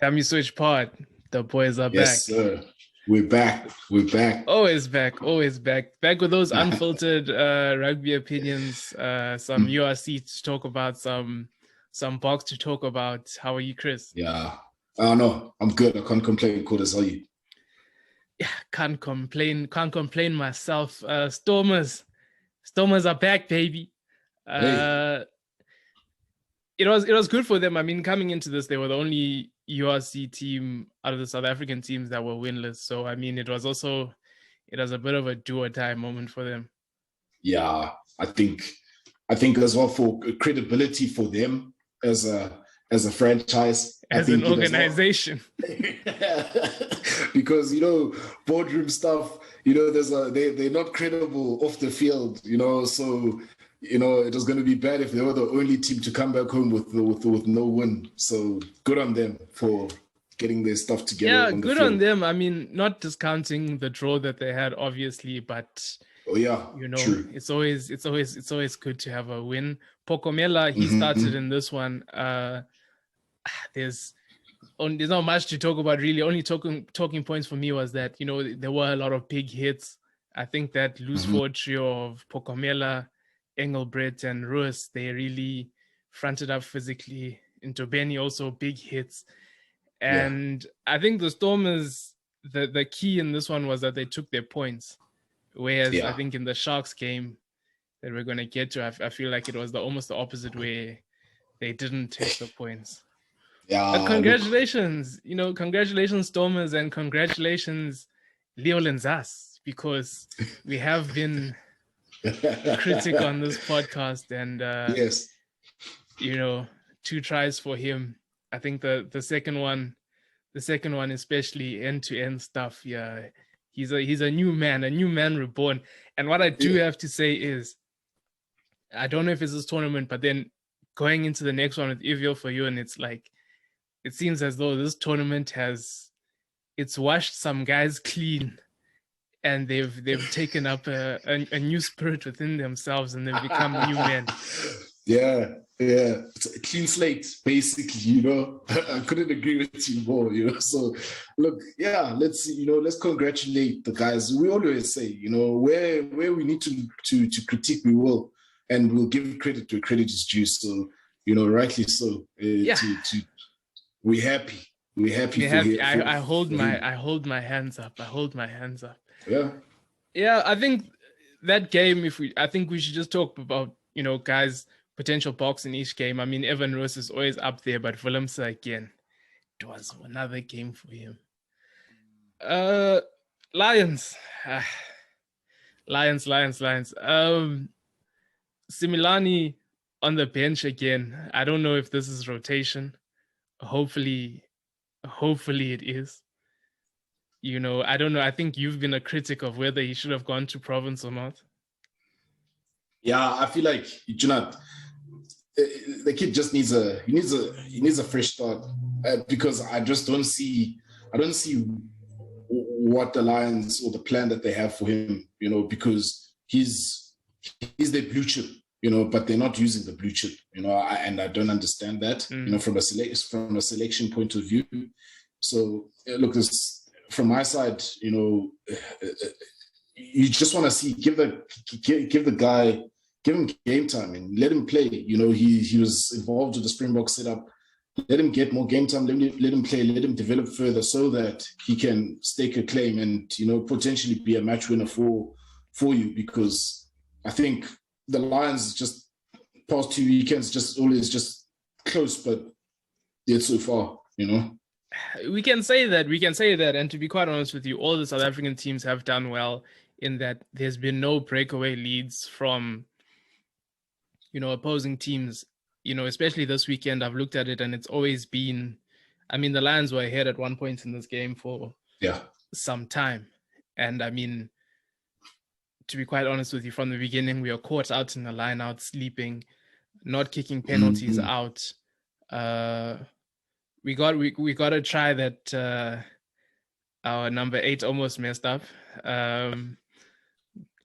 Time you switch pod, the boys are back. Yes, sir. We're back. We're back. Always back, always back. Back with those unfiltered rugby opinions, some URC to talk about, some box to talk about. How are you, Chris? Yeah. I don't know. I'm good. I can't complain. Cool as are you? Yeah, can't complain myself. Stormers are back, baby. Hey. It was good for them. I mean, coming into this, they were the only URC team out of the South African teams that were winless. So I mean, it was a bit of a do or die moment for them. Yeah, I think as well for credibility for them as a franchise, as an organization. Because boardroom stuff, they're not credible off the field, so it was going to be bad if they were the only team to come back home with no win. So good on them for getting their stuff together. Yeah, good on them. I mean, not discounting the draw that they had, obviously, but oh yeah, true. It's always good to have a win. Pokomela, he started in this one. There's not much to talk about, really. Only talking points for me was that there were a lot of big hits. I think that loose forward trio of Pokomela, Engelbrett, and Ruiz, they really fronted up physically. Into Benny, also big hits. And I think the Stormers, the key in this one was that they took their points. Whereas I think in the Sharks game that we're going to get to, I feel like it was almost the opposite, where they didn't take the points. Yeah. But congratulations, congratulations Stormers, and congratulations Leo Lenzas, because we have been critic on this podcast, and yes, 2 tries for him. I think the second one especially end-to-end stuff. Yeah, he's a new man reborn. And what I do have to say is, I don't know if it's this tournament, but then going into the next one with Ivio for you, and it's like, it seems as though this tournament it's washed some guys clean, and they've taken up a new spirit within themselves, and they've become new men. Yeah. It's a clean slate, basically, I couldn't agree with you more, So, look, let's congratulate the guys. We always say, where we need to critique, we will. And we'll give credit to credit is due. So, rightly so. We're happy. We're happy. I hold my hands up. Yeah. Yeah, I think that game, I think we should just talk about, guys' potential box in each game. I mean, Evan Roos is always up there, but Willemse, again, it was another game for him. Lions. Lions. Similani on the bench again. I don't know if this is rotation. Hopefully it is. I don't know. I think you've been a critic of whether he should have gone to Province or not. Yeah, I feel like the kid just needs a fresh start, because I just don't see what the Lions or the plan that they have for him, because he's their blue chip, but they're not using the blue chip, and I don't understand that, from a selection point of view. So look, from my side, you just want to see, give the guy, give him game time and let him play. He was involved with the Springbok setup. Let him get more game time. Let him play. Let him develop further, so that he can stake a claim and potentially be a match winner for you. Because I think the Lions just past 2 weekends just always just close, but yet so far. We can say that, and to be quite honest with you, all the South African teams have done well in that there's been no breakaway leads from opposing teams, especially this weekend. I've looked at it, and it's always been, I mean, the Lions were ahead at one point in this game for some time. And I mean, to be quite honest with you, from the beginning, we were caught out in the line out, sleeping, not kicking penalties out. We got a try that our number 8 almost messed up,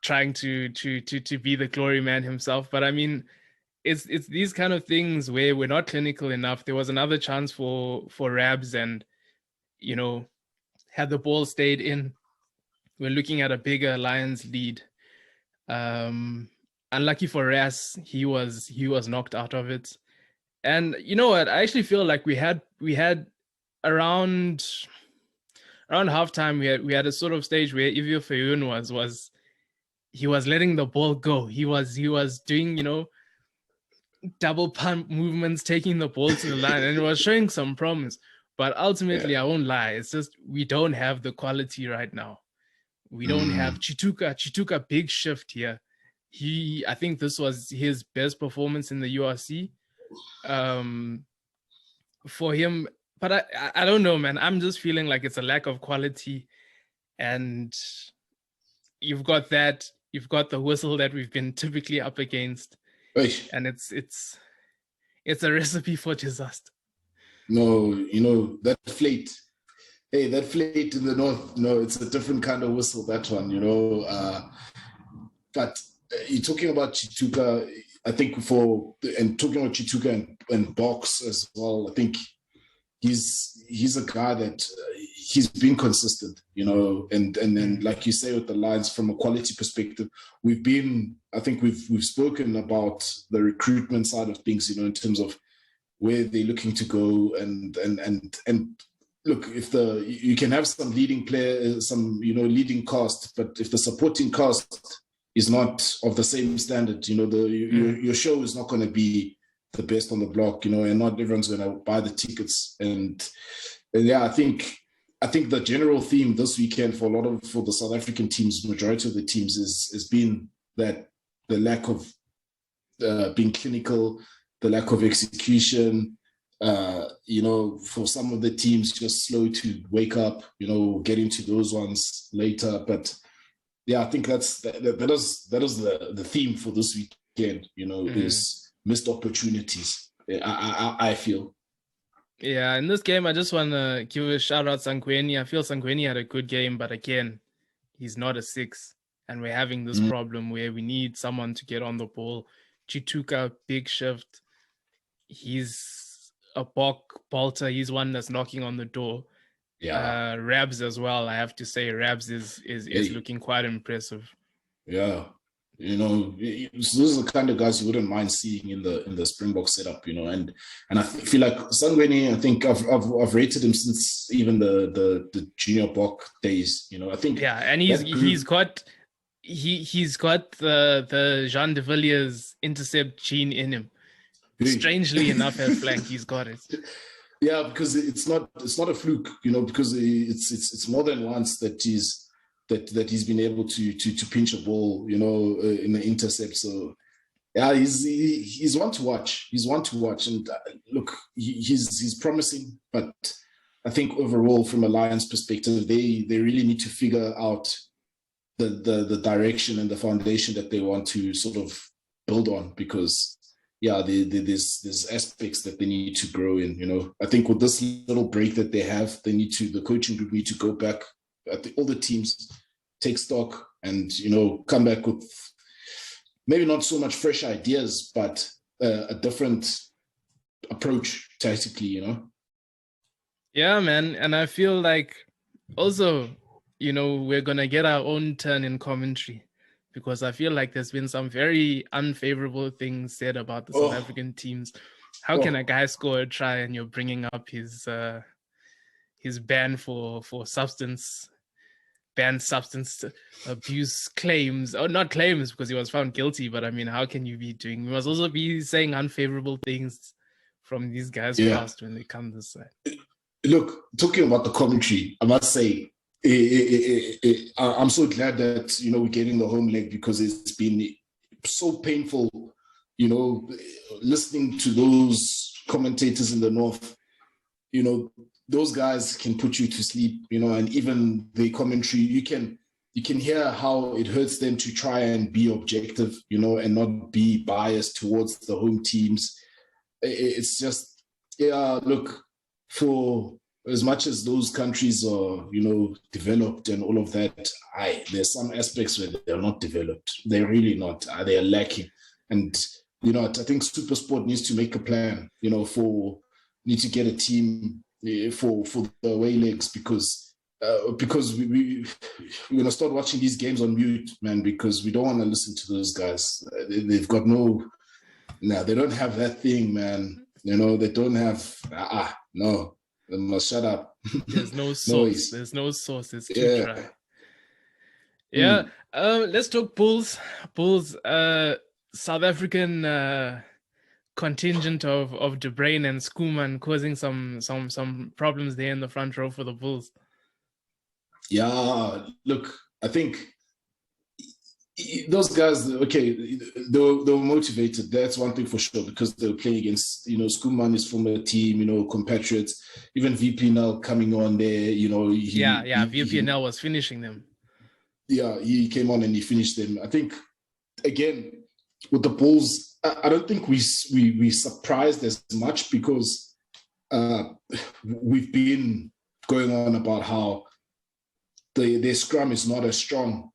trying to be the glory man himself. But I mean, it's these kind of things where we're not clinical enough. There was another chance for Rabs, and had the ball stayed in, we're looking at a bigger Lions lead. Unlucky for Ras, he was knocked out of it. And you know what? I actually feel like we had around halftime we had a sort of stage where Ivio Fayun was he was letting the ball go. He was doing, double pump movements, taking the ball to the line, and it was showing some promise. But ultimately, I won't lie, it's just we don't have the quality right now. We don't have Chituka, big shift here. I think this was his best performance in the URC. For him, but I don't know, man. I'm just feeling like it's a lack of quality, and you've got the whistle that we've been typically up against, and it's a recipe for disaster. No, that flate. Hey, that flate in the north, it's a different kind of whistle, that one, but you're talking about Chituka, I think talking about Chituka and Box as well, I think he's a guy that he's been consistent, and like you say with the Lions, from a quality perspective, I think we've spoken about the recruitment side of things, in terms of where they're looking to go, and look, if you can have some leading player, some leading cast, but if the supporting cast is not of the same standard, your show is not going to be the best on the block, and not everyone's going to buy the tickets. And yeah, I think the general theme this weekend for the South African teams, majority of the teams, has been that the lack of being clinical, the lack of execution, for some of the teams just slow to wake up, get into those ones later. But yeah, I think that is the theme for this weekend, is missed opportunities, I feel. Yeah, in this game, I just want to give a shout out Sangweni. I feel Sangweni had a good game, but again, he's not a 6. And we're having this problem where we need someone to get on the ball. Chituka, big shift. He's a bolter. He's one that's knocking on the door. Yeah. Rabs as well. I have to say, Rabs is looking quite impressive. Yeah. Those are the kind of guys you wouldn't mind seeing in the Springbok setup, and I feel like Sangweni, I think I've rated him since even the junior Bok days, I think. Yeah, and he's got the Jean de Villiers intercept gene in him. Strangely enough, at flank, he's got it. Yeah, because it's not a fluke, because it's more than once that he's been able to pinch a ball, in the intercept. So yeah, he's one to watch. He's one to watch, and look, he's promising. But I think overall, from a Lions perspective, they really need to figure out the direction and the foundation that they want to sort of build on, because yeah, there's aspects that they need to grow in. I think with this little break that they have, the coaching group need to go back at all the teams, take stock, and come back with maybe not so much fresh ideas, but a different approach tactically. Yeah, man, and I feel like also we're gonna get our own turn in commentary, because I feel like there's been some very unfavorable things said about the South African teams. How can a guy score a try and you're bringing up his ban for substance abuse claims, or not claims because he was found guilty, but I mean, how can you must also be saying unfavorable things from these guys past when they come this side. Look, talking about the commentary, I must say, I'm so glad that we're getting the home leg, because it's been so painful, listening to those commentators in the north. Those guys can put you to sleep, and even the commentary, you can hear how it hurts them to try and be objective, and not be biased towards the home teams. It's just, yeah, look, for as much as those countries are, developed and all of that, there's some aspects where they're not developed. They're really not. They are lacking. And I think SuperSport needs to make a plan, need to get a team for the away legs because we're going to start watching these games on mute, man, because we don't want to listen to those guys. They've got they don't have that thing, man. They don't have, no, they must shut up. There's no source. Noise. There's no source. It's too dry. Yeah. Let's talk Bulls. South African contingent of De Bruyne and Schoeman causing some problems there in the front row for the Bulls. Yeah, look, I think those guys, okay, they were motivated. That's one thing for sure, because they were playing against, Schoeman is from a team, compatriots. Even VPNL coming on there, VPNL was finishing them. Yeah, he came on and he finished them. I think, again, with the Bulls, I don't think we surprised as much because we've been going on about how their scrum is not as strong,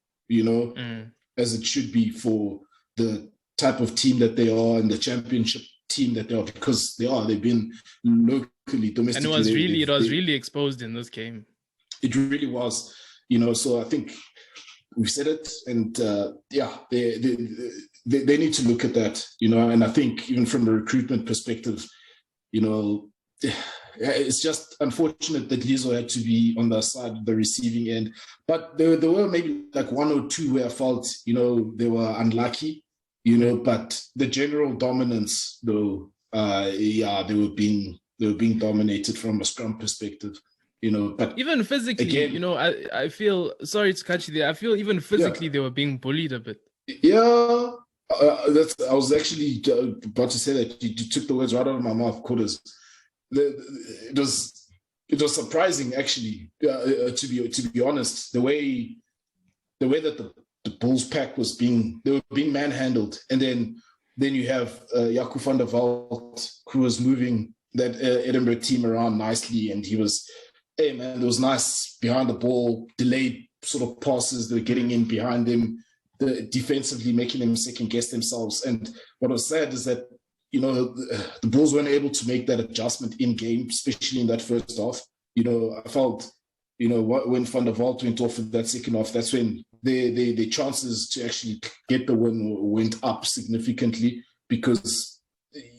as it should be for the type of team that they are and the championship team that they are, because they've been locally, domestically. And it was really exposed in this game. It really was, so I think we've said it, and they need to look at that, and I think even from the recruitment perspective, it's just unfortunate that Lizo had to be on the side of the receiving end. But there were maybe like one or two where I felt, they were unlucky, but the general dominance, though, they were being dominated from a scrum perspective, but even physically, again, I feel, sorry to cut you there, I feel even physically they were being bullied a bit. Yeah, I was actually about to say that. You took the words right out of my mouth, Quarters. It was surprising, actually, to be honest, the way that the Bulls pack they were being manhandled, and then you have Jaco van der Walt, who was moving that Edinburgh team around nicely, and he was, hey man, it was nice behind the ball, delayed sort of passes, they were getting in behind him, defensively making them second guess themselves. And what was sad is that the Bulls weren't able to make that adjustment in game, especially in that first half. I felt, when Van der Walt went off in that second half, that's when the chances to actually get the win went up significantly, because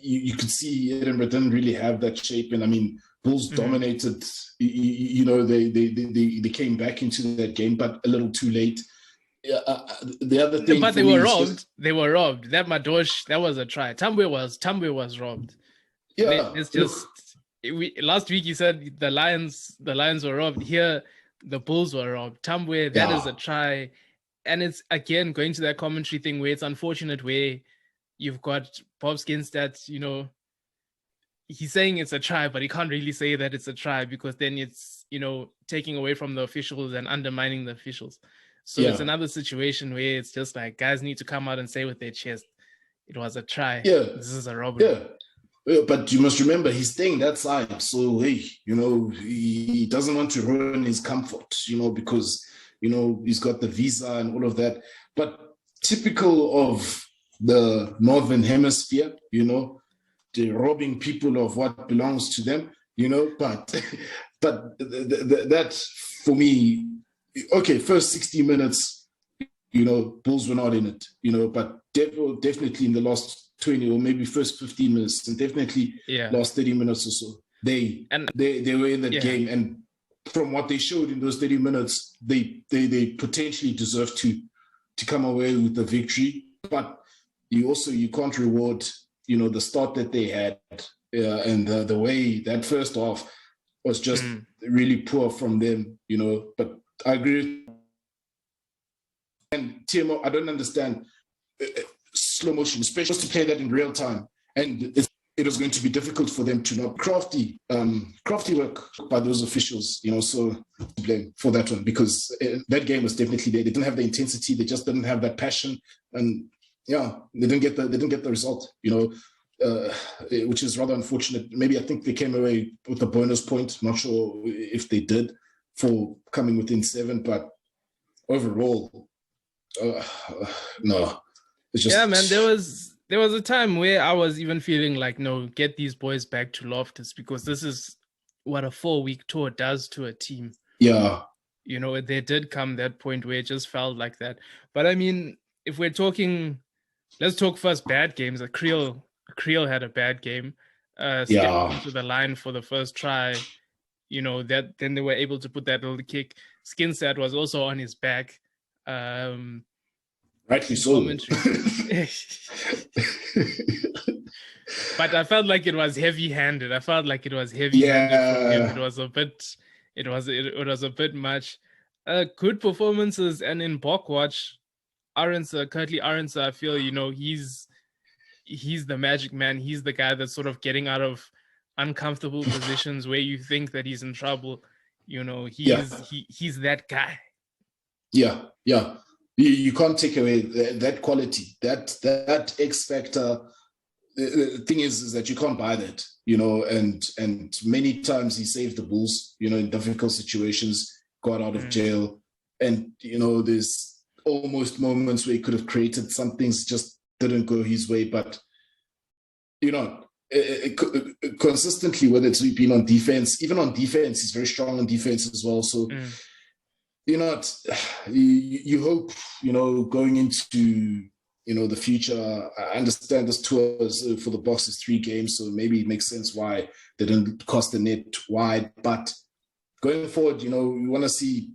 you could see Edinburgh didn't really have that shape. And I mean, Bulls dominated, they came back into that game, but a little too late. The other thing, but they were robbed. They were robbed. That Madosh, that was a try. Tambwe was robbed. Yeah, it's just last week you said the Lions were robbed. Here, the Bulls were robbed. Tambwe, that is a try, and it's again going to that commentary thing where it's unfortunate where you've got Bob Skinstad. He's saying it's a try, but he can't really say that it's a try, because then it's taking away from the officials and undermining the officials. So it's another situation where it's just like guys need to come out and say with their chest, it was a try. Yeah. This is a robbery. Yeah. But you must remember, he's staying that side. So, hey, he doesn't want to ruin his comfort, because, he's got the visa and all of that. But typical of the Northern Hemisphere, they're robbing people of what belongs to them, but that, for me, okay, first 60 minutes, Bulls were not in it, but definitely in the last 20 or maybe first 15 minutes, and definitely last 30 minutes or so, they were in that game. And from what they showed in those 30 minutes, they potentially deserve to come away with the victory. But you can't reward, the start that they had, and the way that first half was just really poor from them, but I agree. And TMO, I don't understand slow motion, especially to play that in real time. And it was going to be difficult for them to not crafty work by those officials, so to blame for that one, because that game was definitely there. They didn't have the intensity. They just didn't have that passion. And they didn't get the result, which is rather unfortunate. Maybe I think they came away with a bonus point. Not sure if they did, for coming within 7, but overall, no. It's just... Yeah, man, there was there was a time where I was even feeling like, no, get these boys back to Loftus, because this is what a 4-week tour does to a team. Yeah. You know, there did come that point where it just felt like that. But I mean, if we're talking, let's talk first bad games. Creel had a bad game. Stepped Yeah. into the line for the first try. You know, that then they were able to put that little kick. Skinsat was also on his back. Rightly In so. commentary. But I felt like it was heavy-handed. From him. It Yeah. was a bit much. Good performances, and in Bockwatch, Curtly Arendse, I feel, you know, he's the magic man. He's the guy that's sort of getting out of uncomfortable positions where you think that he's in trouble. You know, Yeah. he's that guy. Yeah. Yeah. You can't take away that quality, that X factor. The thing is that you can't buy that, you know, and many times he saved the Bulls, you know, in difficult situations, got out of jail. And, you know, there's almost moments where he could have created some things, just didn't go his way. But, you know, consistently, whether it's been on defense, even on defense, he's very strong on defense as well. So, you know, you hope, you know, going into, you know, the future. I understand this tour for the Boks is 3 games, so maybe it makes sense why they didn't cast the net wide. But going forward, you know, you want to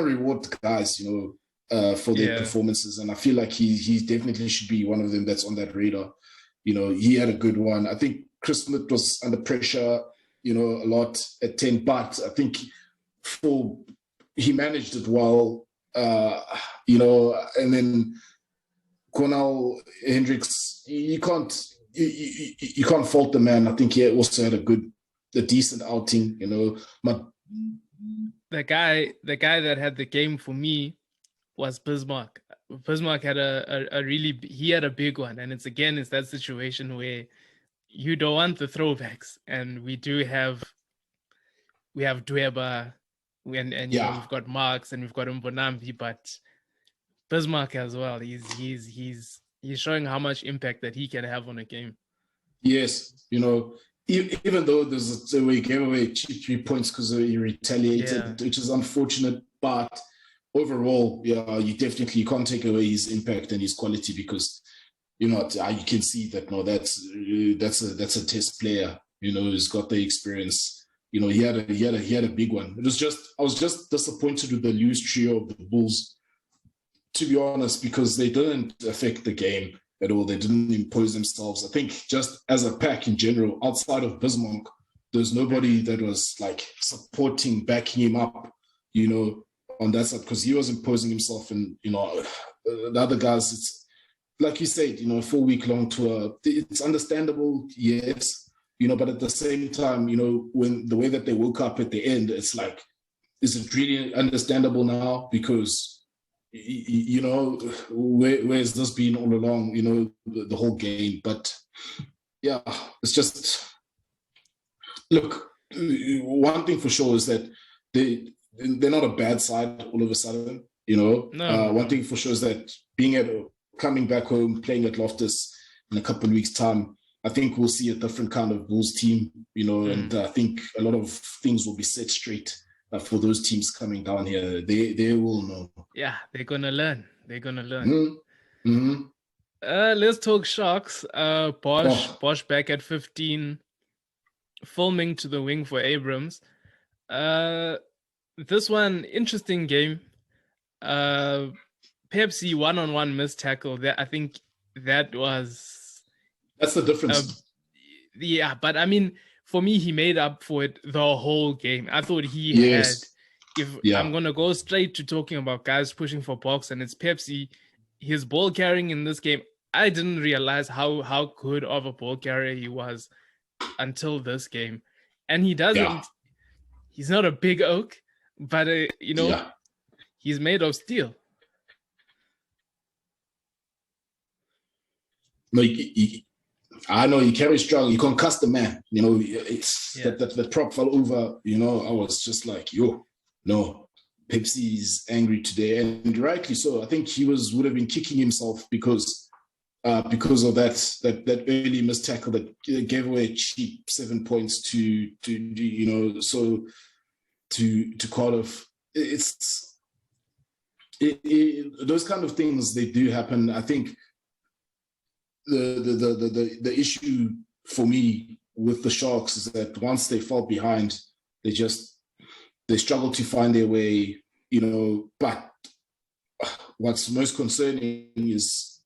reward the guys, you know, for their performances, and I feel like he definitely should be one of them that's on that radar. You know, he had a good one. I think Chris Smith was under pressure, you know, a lot at 10, but I think he managed it well, you know, and then Cornell Hendricks, you can't fault the man. I think he also had a decent outing, you know. The guy that had the game for me was Bismarck. Bismarck had he had a big one, and it's that situation where you don't want the throwbacks, and we have Dweba, and you know, we've got Marks and we've got Mbonambi, but Bismarck as well. He's showing how much impact that he can have on a game. Yes, you know, even though there's a way he gave away 3 points because he retaliated, which is unfortunate, but overall, yeah, you can't take away his impact and his quality, because, you know, you can see that, no, that's a test player, you know, who's got the experience. You know, he had a big one. I was just disappointed with the loose trio of the Bulls, to be honest, because they didn't affect the game at all. They didn't impose themselves. I think just as a pack in general, outside of Bismarck, there's nobody that was like supporting, backing him up, you know, on that side, because he was imposing himself. And, you know, the other guys, it's like you said, you know, a 4-week-long tour. It's understandable, yes, you know, but at the same time, you know, when the way that they woke up at the end, it's like, is it really understandable now? Because, you know, where's this been all along, you know, the whole game? But yeah, it's just, look, one thing for sure is that they're not a bad side all of a sudden, you know. One thing for sure is that coming back home, playing at Loftus in a couple of weeks' time, I think we'll see a different kind of Bulls team, you know, and I think a lot of things will be set straight for those teams coming down here. They will know. Yeah, they're gonna learn. Mm-hmm. Let's talk Sharks. Bosch back at 15, filming to the wing for Abrams. This one, interesting game. Pepsi 1-on-1 missed tackle. I think that's the difference. Yeah, but I mean, for me, he made up for it the whole game. I thought he had. I'm gonna go straight to talking about guys pushing for Boks, and it's Pepsi. His ball carrying in this game, I didn't realize how good of a ball carrier he was until this game, and he doesn't. Yeah. He's not a big oak, but you know, he's made of steel. No, I know he carries strong. You concuss the man. You know, it's that the prop fell over. You know, I was just like, yo, no, Pepsi is angry today, and rightly so. I think he would have been kicking himself because because of that early missed tackle that gave away a cheap 7 points to Cardiff. Those kind of things, they do happen. I think the issue for me with the Sharks is that once they fall behind, they struggle to find their way, but what's most concerning is,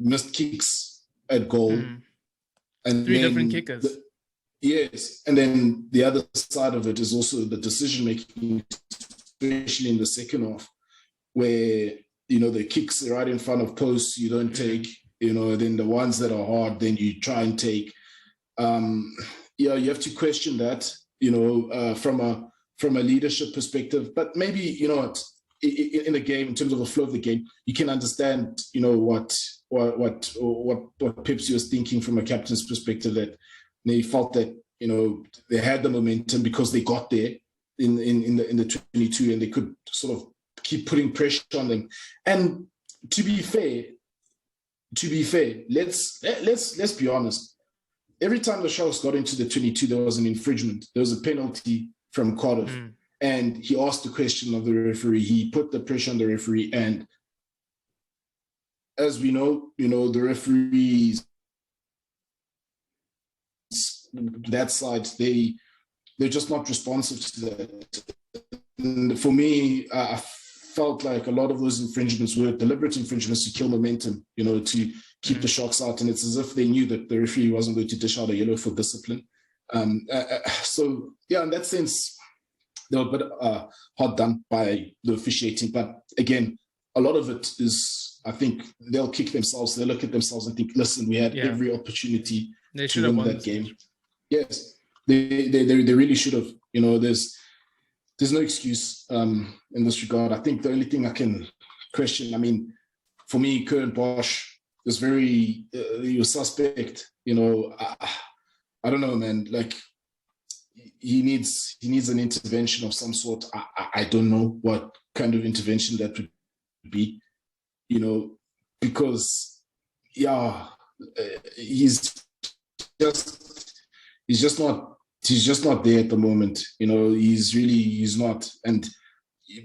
missed kicks at goal. And 3 different kickers. Yes. And then the other side of it is also the decision making, especially in the second half, where, the kicks are right in front of posts, you don't take, then the ones that are hard, then you try and take. You have to question that, from a leadership perspective. But maybe, in the game, in terms of the flow of the game, you can understand, what Pepsi was thinking from a captain's perspective, that they felt that, they had the momentum because they got there in the 22, and they could sort of keep putting pressure on them. And to be fair, let's be honest. Every time the Sharks got into the 22, there was an infringement. There was a penalty from Cardiff. And he asked the question of the referee. He put the pressure on the referee. And as we know, the referees, that side, they're just not responsive to that. And for me, I felt like a lot of those infringements were deliberate infringements to kill momentum, to keep the Sharks out. And it's as if they knew that the referee wasn't going to dish out a yellow for discipline. So, yeah, in that sense, they were a bit hard done by the officiating. But again, a lot of it is, I think, they'll kick themselves. They'll look at themselves and think, listen, we had every opportunity to win that game. Yes, they really should have. There's no excuse in this regard. I think the only thing I can question, for me, Kurt Bosch is he was suspect. I don't know, man. Like, he needs an intervention of some sort. I don't know what kind of intervention that would be, because he's just not there at the moment. He's not. And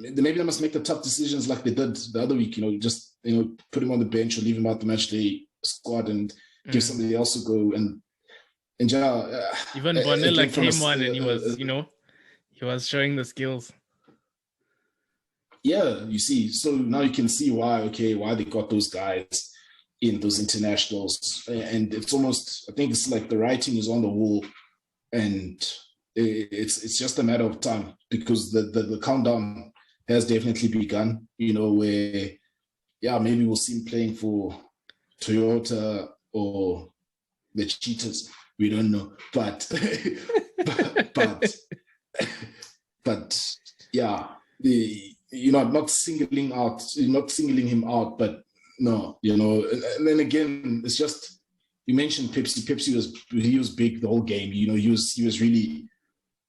maybe they must make the tough decisions like they did the other week, just put him on the bench or leave him out the match day squad and give somebody else a go. And even Bonilla came on and he was, he was showing the skills. Yeah, you see. So now you can see why they got those guys in those internationals. And it's almost, I think it's like the writing is on the wall, and it's just a matter of time, because the countdown has definitely begun, where, maybe we'll see him playing for Toyota or the Cheetahs. We don't know, but I'm not singling him out, but no, and then again, it's just, you mentioned Pepsi. Pepsi was big the whole game. He was really,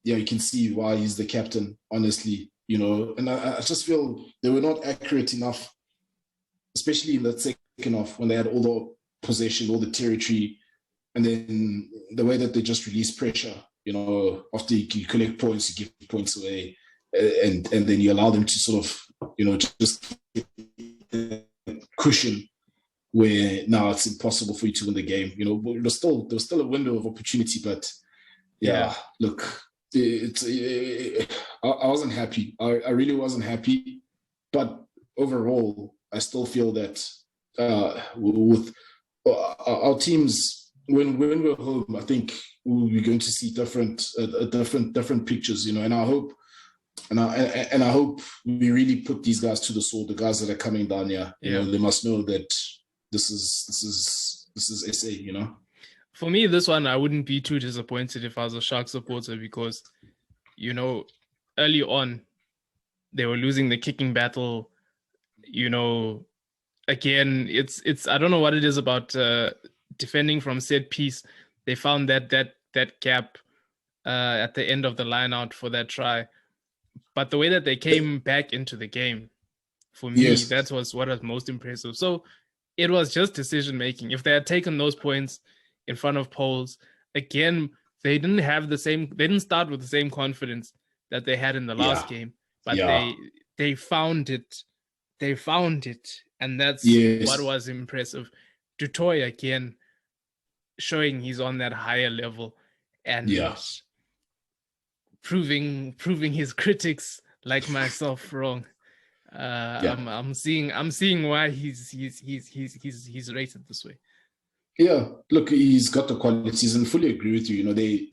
you can see why he's the captain, honestly, and I just feel they were not accurate enough, especially in that second half when they had all the possession, all the territory. And then the way that they just release pressure, after you collect points, you give points away, and then you allow them to sort of, just cushion where now it's impossible for you to win the game. There was still a window of opportunity, but look, I wasn't happy. I really wasn't happy, but overall, I still feel that with our teams, when we're home, I think we're going to see different pictures, and I hope we really put these guys to the sword. The guys that are coming down here, they must know that this is SA. For me, this one, I wouldn't be too disappointed if I was a Shark supporter, because, early on, they were losing the kicking battle. Again, it's I don't know what it is about defending from set piece. They found that gap at the end of the line out for that try, but the way that they came back into the game, for me, that was what was most impressive. So it was just decision making. If they had taken those points in front of Poles, again, they didn't start with the same confidence that they had in the last Yeah. game, but Yeah. they found it. They found it, and that's what Yes. was impressive. Dutoy again showing he's on that higher level and Yeah. proving his critics like myself wrong. Yeah. I'm seeing why he's rated this way. Yeah. Look, he's got the qualities, and fully agree with you. You know, they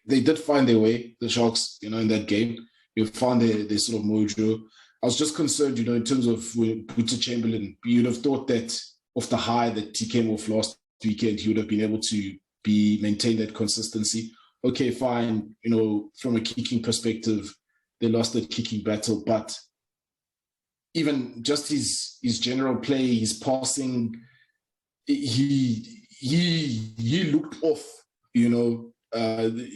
did find their way, the Sharks, you know, in that game. You found their sort of mojo. I was just concerned, you know, in terms of Peter Chamberlain. You'd have thought that off the high that he came off last weekend, he would have been able to maintain that consistency. Okay, fine. You know, from a kicking perspective, they lost that kicking battle, but even just his general play, his passing, he looked off, you know, and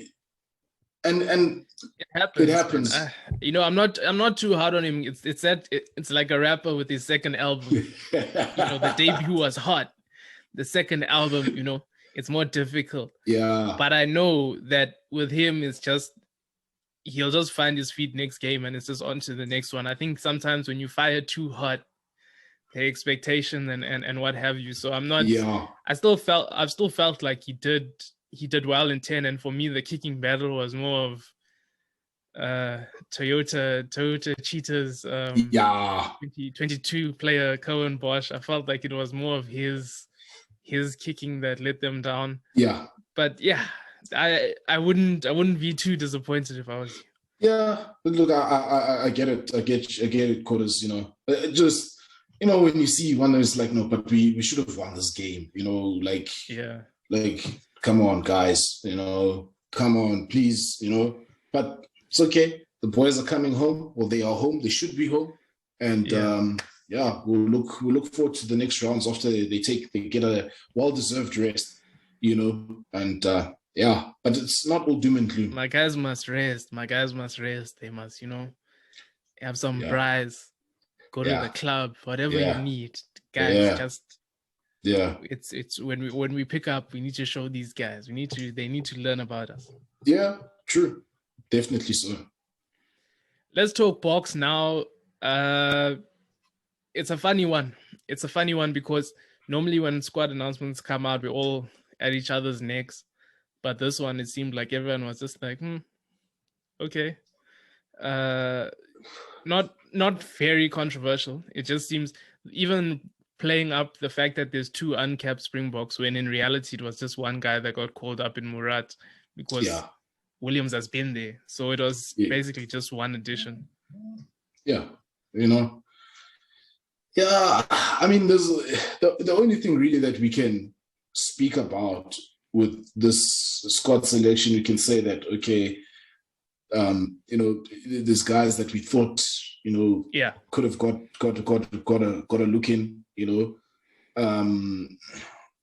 It it happens, happens. man. You know, I'm not too hard on him. It's like a rapper with his second album. You know, the debut was hot. The second album, you know, it's more difficult. Yeah, But I know that with him, it's just he'll just find his feet next game, and it's just on to the next one. I think sometimes when you fire too hot, the expectation and what have you. So I'm not. yeah, I've still felt like he did well in 10, and for me, the kicking battle was more of Toyota Cheetah's yeah, 2022 player Cohen Bosch. I felt like it was more of his kicking that let them down. yeah. But yeah, I wouldn't be too disappointed if I was you. Yeah, look, I get it. I get it, Quarters. You know, just, you know, when you see one that's like, no, but we should have won this game. You know, Yeah, come on, guys. You know, come on, please. You know, but it's okay. The boys are coming home. Well, they are home. They should be home. And yeah, we'll look forward to the next rounds after they get a well-deserved rest. You know, and yeah, but it's not all doom and gloom. my guys must rest. My guys must rest. They must, you know, have some Yeah, braais, go to the yeah, club, whatever you yeah, need, guys. yeah, Just yeah. it's when we pick up, we need to show these guys. They need to learn about us. Yeah, true. Definitely so. Let's talk box now. It's a funny one. It's a funny one because normally when squad announcements come out, we're all at each other's necks. But this one, it seemed like everyone was just like, okay. Not very controversial. It just seems, even playing up the fact that there's two uncapped Springboks, when in reality it was just one guy that got called up in Murat because Williams has been there. So it was basically just one addition. Yeah, you know. Yeah, I mean, there's the only thing really that we can speak about with this squad selection. We can say that, okay, you know, there's guys that we thought, you know, could have got a look in, you know.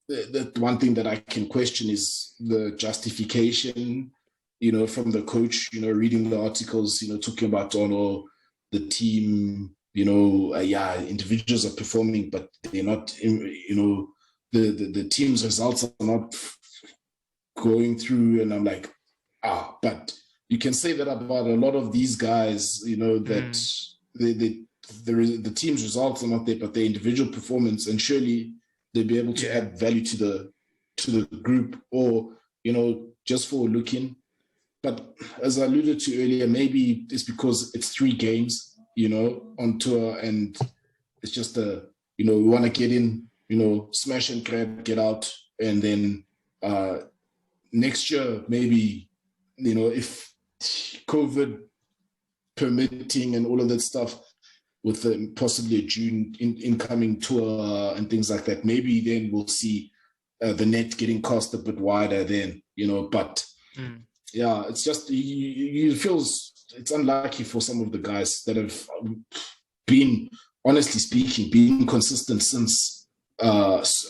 The one thing that I can question is the justification, you know, from the coach, you know, reading the articles, you know, talking about the team, you know, individuals are performing, but they're not, you know, the team's results are not going through. And I'm like, but you can say that about a lot of these guys, you know, that the team's results are not there, but their individual performance, and surely they'll be able to add value to the group, or, you know, just for looking. But as I alluded to earlier, maybe it's because it's 3 games, you know, on tour, and it's just you know, we want to get in, you know, smash and grab, get out, and then next year, maybe, you know, if COVID permitting and all of that stuff, with possibly a June incoming tour and things like that, maybe then we'll see the net getting cast a bit wider then, you know. But yeah, it's just, it feels it's unlucky for some of the guys that have been, honestly speaking, being consistent since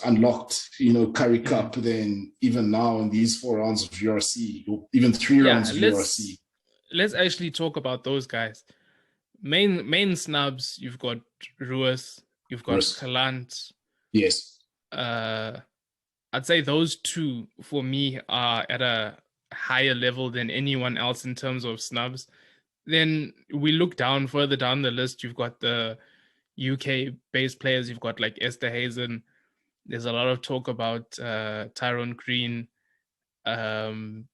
unlocked, you know, Curry Cup, then even now in these 4 rounds of URC, or even 3 rounds of URC. Let's actually talk about those guys. Main snubs, you've got Ruiz, you've got Kalant, Yes. I'd say those two for me are at a higher level than anyone else in terms of snubs. Then we look down further down the list. You've got the UK based players. You've got like Esther Hazen. There's a lot of talk about Tyrone Green. And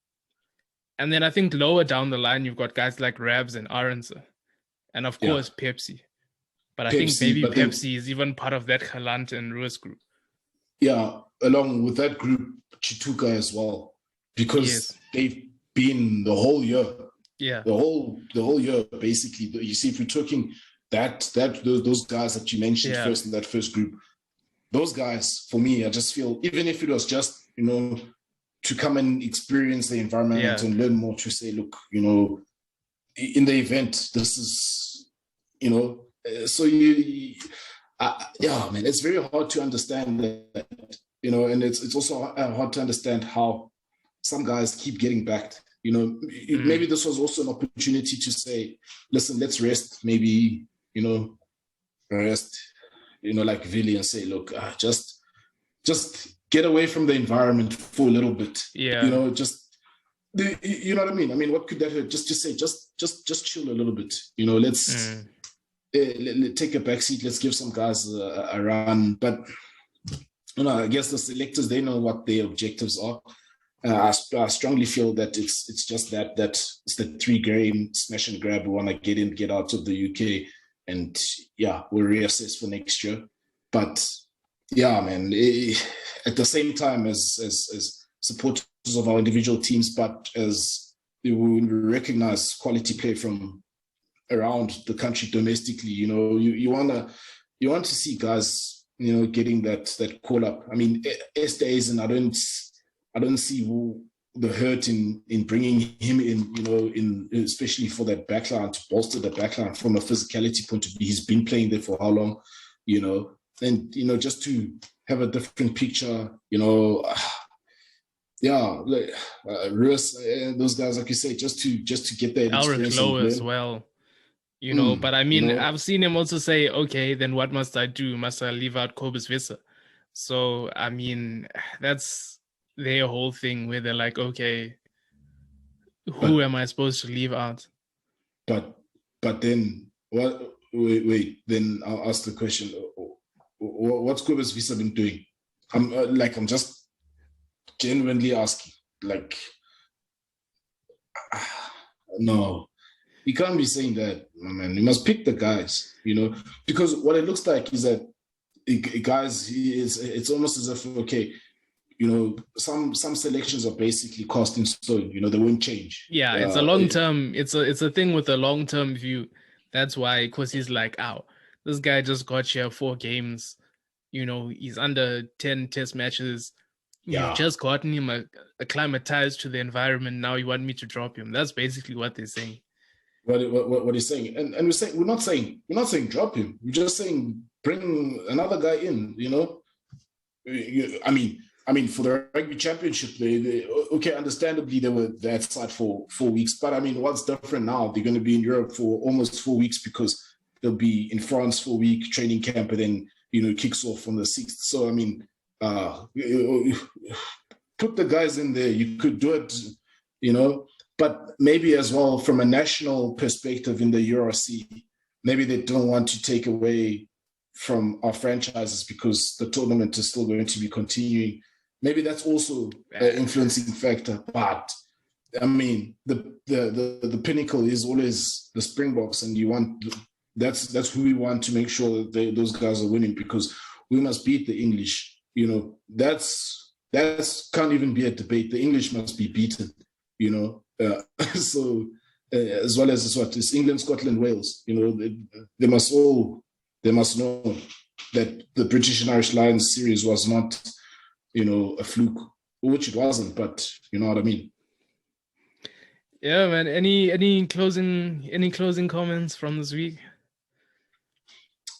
then I think lower down the line, you've got guys like Rabs and Aronsa. And of Yeah. course, Pepsi. But I think Pepsi, maybe but then, Pepsi is even part of that Galant and Ruiz group. yeah, along with that group, Chituka as well, because Yes. they've been the whole year. Yeah. The whole year, basically. You see, if you're talking those guys that you mentioned first in that first group, those guys, for me, I just feel, even if it was just, to come and experience the environment and learn more, to say, look, in the event, this is, so man, it's very hard to understand that, and it's also hard to understand how some guys keep getting backed. Maybe this was also an opportunity to say, listen, let's rest, maybe, rest, like Vili, and say, look, just get away from the environment for a little bit. Yeah. You know what I mean? I mean, what could that hurt? Just to say, just chill a little bit. Let's take a backseat. Let's give some guys a run. But, I guess the selectors, they know what their objectives are. I strongly feel that it's just that it's the 3-game smash and grab. We want to get out of the UK, and we'll reassess for next year. But man, at the same time as supporters of our individual teams, but as we recognize quality play from around the country domestically, you want to see guys, getting that call up. I mean, Esther, and I don't see the hurt in bringing him in, especially for that backline, to bolster the backline from a physicality point of view. He's been playing there for how long, and, just to have a different picture, Ruiz, those guys, like you say, just to get that experience. Low as well, but I mean, I've seen him also say, okay, then what must I do? Must I leave out Kobus Visser? So, I mean, that's their whole thing where they're like, okay, who am I supposed to leave out? But then what? Wait. Then I'll ask the question: what's Kobus Visser been doing? I'm just genuinely asking. Like, no, you can't be saying that, man. You must pick the guys, because what it looks like is that guys, it's almost as if, okay, some selections are basically cast in stone. They won't change. Yeah, it's a long term. It's a thing with a long term view. That's why, because he's like, this guy just got here 4 games. He's under 10 test matches. You've just gotten him acclimatized to the environment. Now you want me to drop him? That's basically what they're saying. What he's saying, and we're not saying drop him. We're just saying bring another guy in. I mean, for the rugby championship, they understandably they were outside for 4 weeks. But I mean, what's different now? They're going to be in Europe for almost 4 weeks, because they'll be in France for a week training camp, and then kicks off on the 6th. So I mean, put the guys in there. You could do it, but maybe as well from a national perspective in the URC, maybe they don't want to take away from our franchises because the tournament is still going to be continuing. Maybe that's also an influencing factor. But I mean, the pinnacle is always the Springboks, and that's who we want to make sure that those guys are winning, because we must beat the English. That's can't even be a debate. The English must be beaten. So as well as it's England, Scotland, Wales. They must know that the British and Irish Lions series was not, a fluke, which it wasn't, but you know what I mean. Yeah, man. Any closing comments from this week?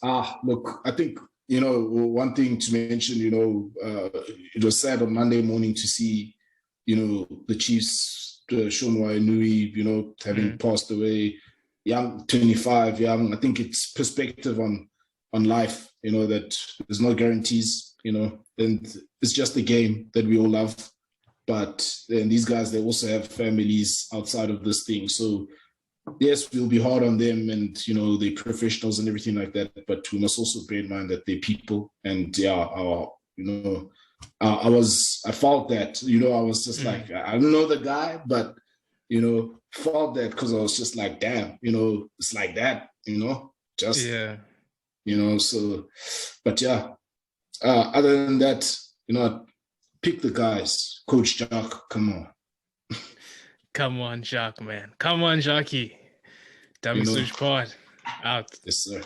Look, I think one thing to mention. It was sad on Monday morning to see, the Chiefs. Sean Wainui, having passed away, young, 25, young. I think it's perspective on life, that there's no guarantees. and it's just a game that we all love. But then these guys, they also have families outside of this thing. So yes, we'll be hard on them, and they're professionals and everything like that. But we must also bear in mind that they're people, and I felt that, I was just like, I don't know the guy, but felt that because I was just like, damn, it's like that, just so. But yeah, other than that, pick the guys. Coach Jacques, come on. Come on, Jacques, man. Come on, Jackie. Dummy Switch Pod. Out. Yes, sir.